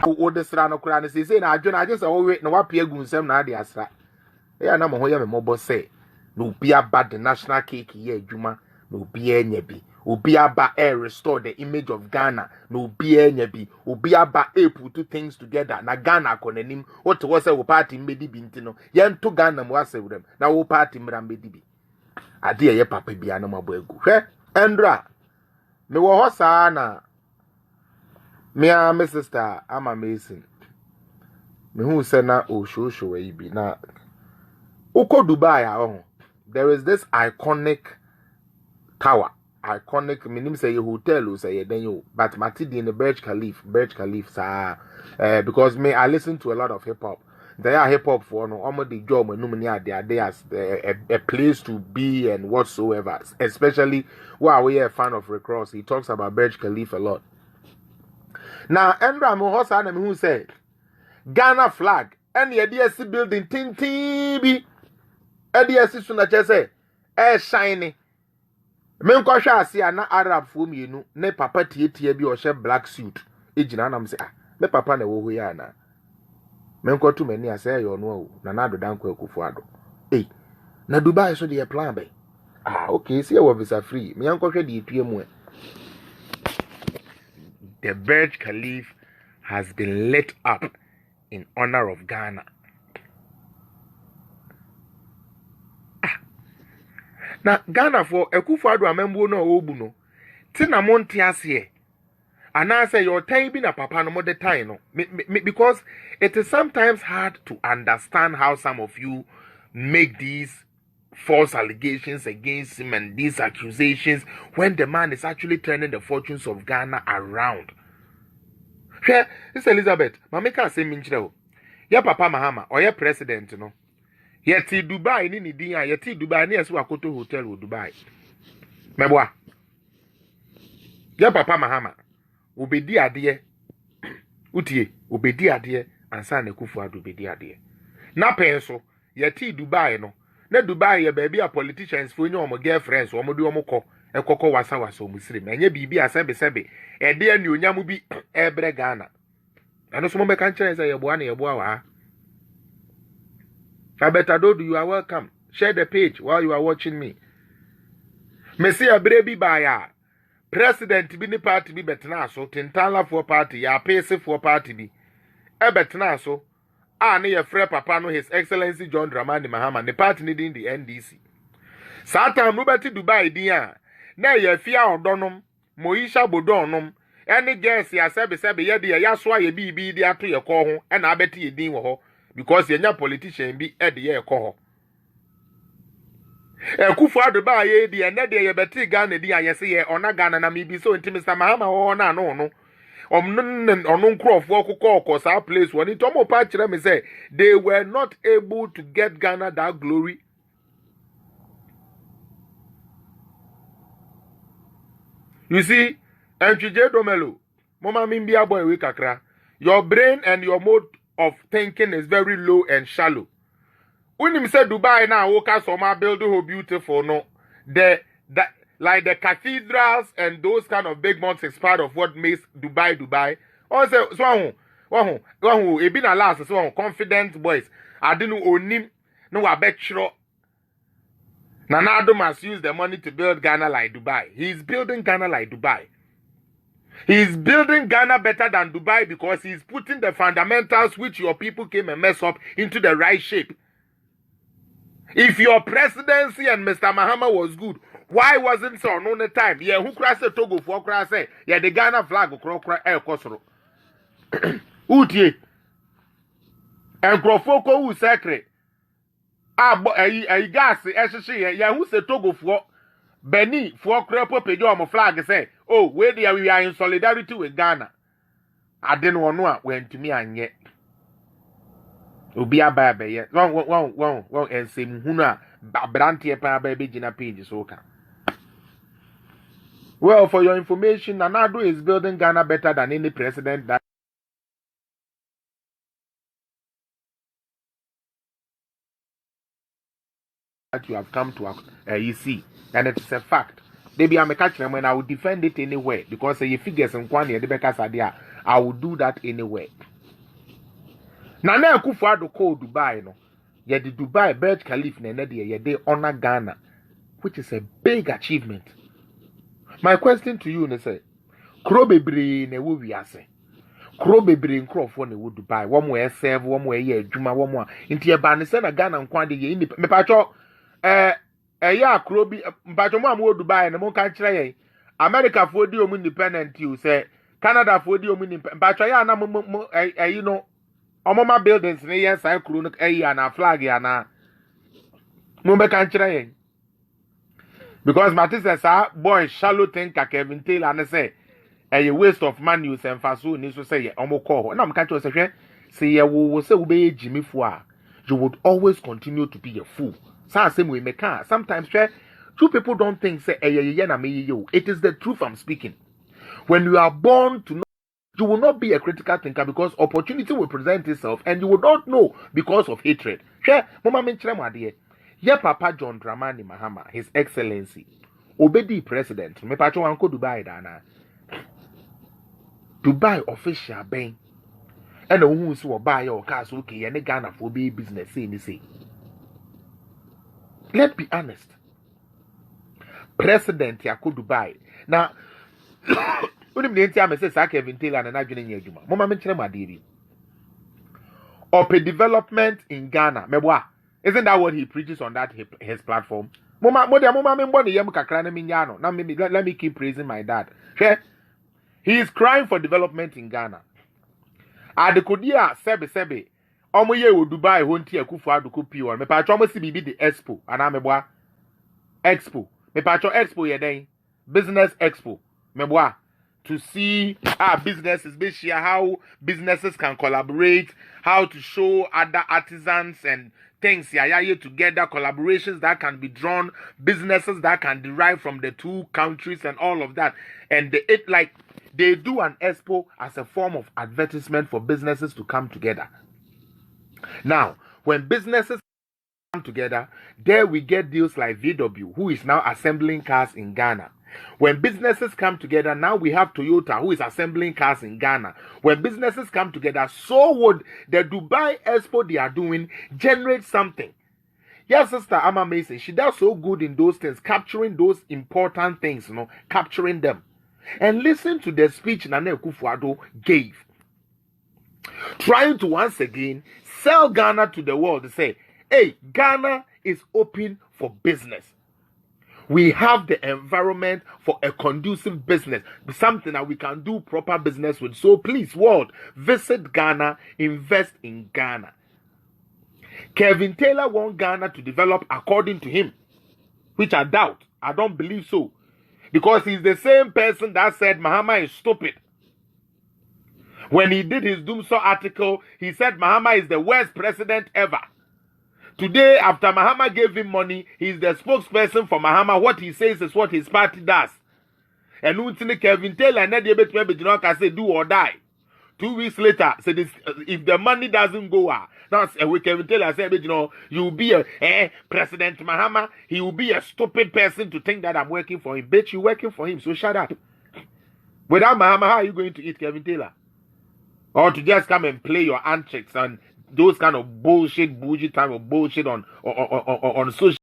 wo de sra no kura ne say na adwo na agye say wo we na wa pia gu nsem na ade asra ya na mo ho ya me mobo say no obi aba the national cake ye adwuma no obi enya bi obi aba restore the image of Ghana no obi enya bi obi aba put things together na Ghana konanim what was say wo party mbedi bi ntino ye nto Ghana mo asewrem na wo party mra mbedi bi ade ye papa bia na mabo agu hwe endra me wo ho saa na my sister I'm amazing me who say na o show we bi na uko Dubai there is this iconic tower minim say hotel o say then you but matidi in the Burj Khalifa sir because me I listen to a lot of hip hop. They are hip hop for no almost the job when they are as a place to be and whatsoever, especially while we are a fan of Rick Ross. He talks about Burj Khalifa a lot. Now Endra Mohosa who said Ghana flag and the ADSC building tintibi ADSC suna chese shiny. Men kwahwa ase ana Arab fo mienu ne papa tie bi o she black suit ejina na say me papa na wo ho ya na men kwatu mani ase yo no o na Addo danko Akufo Addo na Dubai so de plan be okay see we visa free me yankwohwe de etue mu the Burj Khalifa has been lit up in honor of Ghana. Na Ghana for Akufo Addo amembo no obu no ti na monte ase and I say your time bi na papa no mo the time no because it is sometimes hard to understand how some of you make these false allegations against him and these accusations when the man is actually turning the fortunes of Ghana around. Here, this Elizabeth, mameka say minchire o. Ya papa Mahama or ya president no. Yeti Dubai ni din ya yeti Dubai ni esu akoto hotel wo Dubai. Meboa. Ya papa Mahama obedi ade utie obedi ade ansa na Akufo Addo obedi ade. Na penso yeti Dubai no. Na Dubai ye baby a politicians fo nyo omo girlfriends omo de omo kọ ekọkọ wasa omo sire menye bibi asebe ede ani onyamu bi ebre Ghana. Ano so mo be kan kire say yeboa na yeboa wa. Addo, you are welcome. Share the page while you are watching me. Messi Abrebi Baya. President bi ni party bi betena so. Tintala for party. Ya pese for party bi. Betena so. Ne ye frere papa no His Excellency John Dramani Mahama. Ne party ni din the NDC. Satan no beti Dubai din a. Na ye fia odonom. Moisha bodonom. Any guess ya sebe ye de ya so ye bi de ato ye ko ho. Na abeti ye din wo ho. Because yenya politician bi e de ye ko ho. Akufo Addo ba ye de na de ye beti Ghana di ayese ye ona Ghana na mi bi so nti Mr. Mahama ho na no ono nkrofo okoko sa place woni to mo pa kire me say they were not able to get Ghana that glory. You see, Enchije Domelo, mama mimbia boy we kakra. Your brain and your mode of thinking is very low and shallow. When you say Dubai now, woka soma building how beautiful no. Like the cathedrals and those kind of big mosques is part of what makes Dubai. Also, so it been a last so confident boys. I didn't own him. No, I bet sure. Addo must use the money to build Ghana like Dubai. He's building Ghana like Dubai. He's building Ghana better than Dubai because he's putting the fundamentals which your people came and mess up into the right shape. If your presidency and Mr. Mahama was good, why wasn't so on the time? Yeah, who crossed the Togo for cross? Yeah, the Ghana flag cross el Kosoro. Utie. And Crofoko who secret. Gas, yeah, who's the Togo for Benny for Crepo Pejo flag say, oh, where we are in solidarity with Ghana. I didn't want to went to me and yet. Ubi a baby yet. One, and same Huna, Branty pa baby Gina page so can. Well, for your information, Addo is building Ghana better than any president that you have come to you see, and it's a fact. Maybe I'm a catcher when I will defend it anywhere because you figures and quantity the because idea I will do that anywhere. Nana Akufo Addo call Dubai no. Yeah, the Dubai Burj Khalifa yeah, they honor Ghana, which is a big achievement. My question to you is, Kuro bebre ne wo wiase. Kuro bebre nkrofo ne wo Dubai. Wo mo serve, wo mo ye adwuma, wo mo nti e ba ne se na Ghana nkwa de ye me pacho ya kuro bi mpacho mo am wo Dubai ne mo kan kire ye. America fo di omu independent you say Canada fo di omu independent. Mpacho ya na mo you know omoma buildings ne ye san kuro no ya na flag ya na mo be kan kire ye. Because Matisse say boy shallow think Kevin Taylor and say a waste of money you send for so ni so say omo call. Na me catch you say you will say we be Jimmy Fua. You would always continue to be a fool. Same way make sometimes two people don't think say na me you. It is the truth I'm speaking. When you are born to know, you will not be a critical thinker because opportunity will present itself and you will not know because of hatred. Mama menchire mo ade. Ye Papa John Dramani Mahama, His Excellency, Obedi President, me pacho wanko Dubai dana. Dubai official ben. And the who so buy your cars okay, and Ghana for be business say. Let's be honest. President Yako Dubai. Now, when the entire say Kevin Taylor and Adwene Nyejuma. Mama menchire ma diri. Open development in Ghana. Meboa. Isn't that what he preaches on that his platform? Let me keep praising my dad. He is crying for development in Ghana. Adekodia sebe. Omoye wo Dubai honti Akufo Addo kopi on. Me pacho mo si bibi the expo. Ana meboa. Expo. Me pacho expo ye den. Business expo. Meboa. To see businesses, how businesses can collaborate, how to show other artisans and things together, collaborations that can be drawn, businesses that can derive from the two countries and all of that. And they do an expo as a form of advertisement for businesses to come together. Now, when businesses come together, there we get deals like VW, who is now assembling cars in Ghana. When businesses come together, now we have Toyota, who is assembling cars in Ghana. When businesses come together, so would the Dubai Expo they are doing generate something. Yes, Sister Ama Mason, she does so good in those things, capturing those important things, capturing them. And listen to the speech Nana Akufo Addo gave. Trying to once again sell Ghana to the world to say, hey, Ghana is open for business. We have the environment for a conducive business, something that we can do proper business with. So please, world, visit Ghana, invest in Ghana. Kevin Taylor wants Ghana to develop according to him, which I doubt. I don't believe so. Because he's the same person that said Mahama is stupid. When he did his Doomsaw article, he said Mahama is the worst president ever. Today, after Mahama gave him money, he's the spokesperson for Mahama. What he says is what his party does. And Untini Kevin Taylor and can say do or die. 2 weeks later, say this, if the money doesn't go now Kevin Taylor said, you'll be a President Mahama. He will be a stupid person to think that I'm working for him. Bet you working for him, so shut up. Without Mahama, how are you going to eat Kevin Taylor? Or to just come and play your antics and those kind of bullshit type of bullshit on social